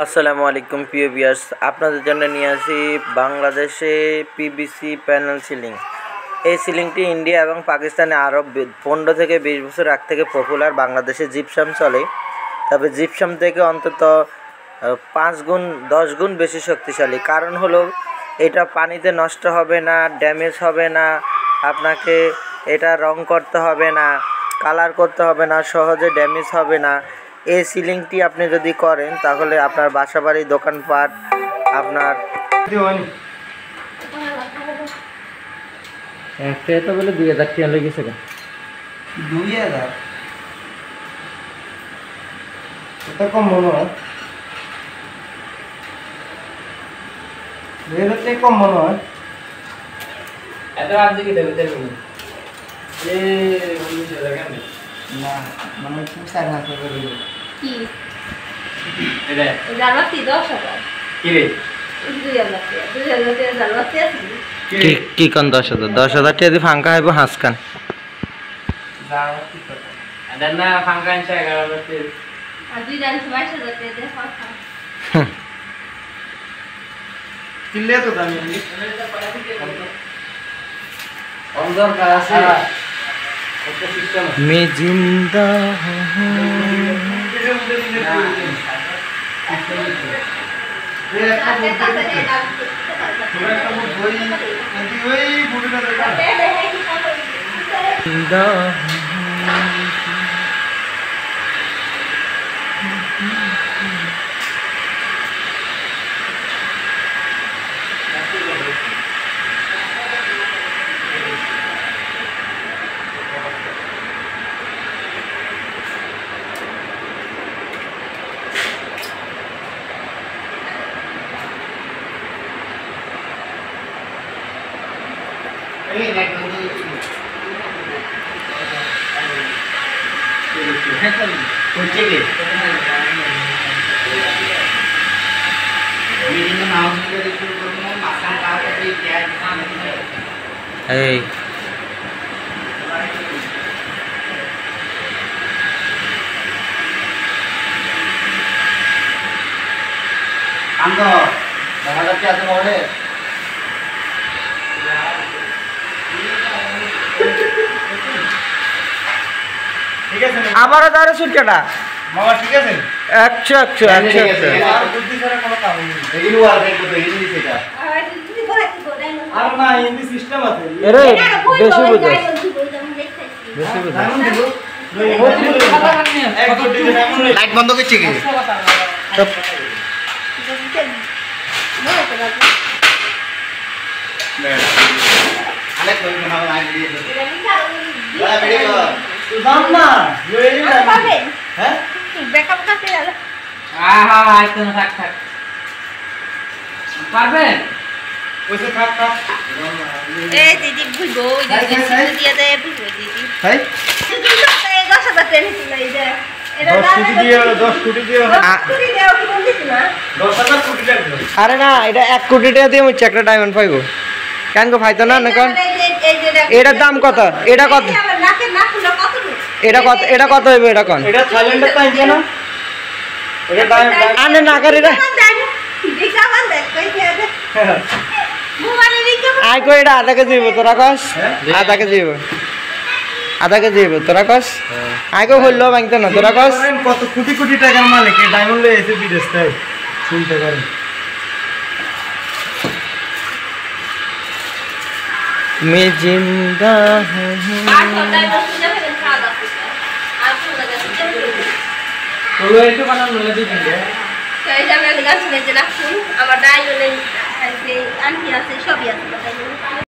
আসসালামু আলাইকুম প্রিয় ভিউয়ার্স, আপনাদের জন্য নিয়ে আসি বাংলাদেশে পিভিসি প্যানেল সিলিং। এই সিলিংটি ইন্ডিয়া এবং পাকিস্তানে আরও 15 থেকে 20 বছর আগ থেকে পপুলার। বাংলাদেশে জিপসাম চলে, তবে জিপসাম থেকে অন্তত 5 গুণ 10 গুণ বেশি শক্তিশালী। কারণ হলো এটা পানিতে নষ্ট হবে না, ড্যামেজ হবে না, আপনাকে এটা রং করতে হবে না, কালার করতে হবে না, সহজে ড্যামেজ হবে না। এই সিলিংটি আপনি যদি করেন তাহলে আপনার বাসাবাড়ি, দোকানপাট, আপনার একটা তো বলে 2000 টাকা লেগেছে। 2000 এটা কম মনে হয়, 2000 টাকা কম মনে হয়। এত রাত দিকে দেবে না মানে 4,000 টাকা দিল কি এটা জালবাতি 10,000 কি রে 2000 টাকা জালবাতি আছে কি কোন 10,000 টাকা দিয়ে ফাঙ্কা হইব হাসকান যাও কি কথা আদার না ফাঙ্কান চাই গাড়াতে আর 22,000 টাকা দিয়ে ফাঁকা কিনলে তো দামি নি অন্ধর কাজ আছে একটা সিস্টেম मैं जिंदा हूँ। जिंदा এই নেট কোচে কে मीटिंग का नाम से शुरू करूंगा मासान का के क्या दिखाने এই काम तो 10,000 क्या तो बोले ঠিক আছে আবারও তার সুটকাটা মামা ঠিক আছে 100 আর বুদ্ধি ছাড়া কোনো কাম নেই। এগুলো আর দেখো তো হিন্দি শেখা আর তুমি বলে কি বলেন আর না হিন্দি সিস্টেম আছে এরে এটা কই বেশি বল বুঝো, যাই বলছি বলতাম দেখতেছি বেশি বুঝো। ডায়মন্ড দিব এক কোটি ডায়মন্ড লাইট বন্ধ করছে কি সব আলে কই না লাইট দিয়ে দে এটা কি কারণ বড় ভিডিও দাম না লয়ে নিলাম পাবেন হ্যাঁ ব্যাকআপ কাছে গেল আহা আইতো না থাক থাক পারবেন ওইসে থাক থাক এই দিদি বুঝবো ওই দিদি দিয়ে দেয় বুঝবো দিদি তাই দিদি তো এই 10,000 টাকা নিতে লই দে এটা 10 কোটি দিয়ে 10 কোটি দিয়ে 10 কোটি দেও কি বলছিস না 10,000 কোটি লাগবে আরে না, এটা 1 কোটি টাকা দিয়ে মুই একটা ডায়মন্ড পাইবো। কেন গো পাইতো না? না কারণ এটার দাম কত? এটা কত? আমার নাকে নাক খুলে কত এটা কত হইবে এটা কোন? এটা থাইল্যান্ডের টাইম কেন এটা টাইম আনে না করে রে। রিকামান দেখ কইছে আছে মোবাইলে রিকামান আই কই এটা আধা কেজি হইব তোরা কস? আধা কেজি হইব। আধা কেজি হইব তোরা কস? আই কই হইলো ভাঙতো না তোরা কস? কত কোটি কোটি টাকার মালিক এই ডায়মন্ড লয়ে এসে বিদেশ থেকে চিন্তা করেন मैं जिंदा हूँ। আর সদাই বসে যাবে খাওয়া দাওয়া আর সদাই যাবে হলো একটু বানানো লাগে দিবে তাই যাবে গাছ নিয়ে রাখুন আমার ডাই হলে আন্টি আছে সবই আছে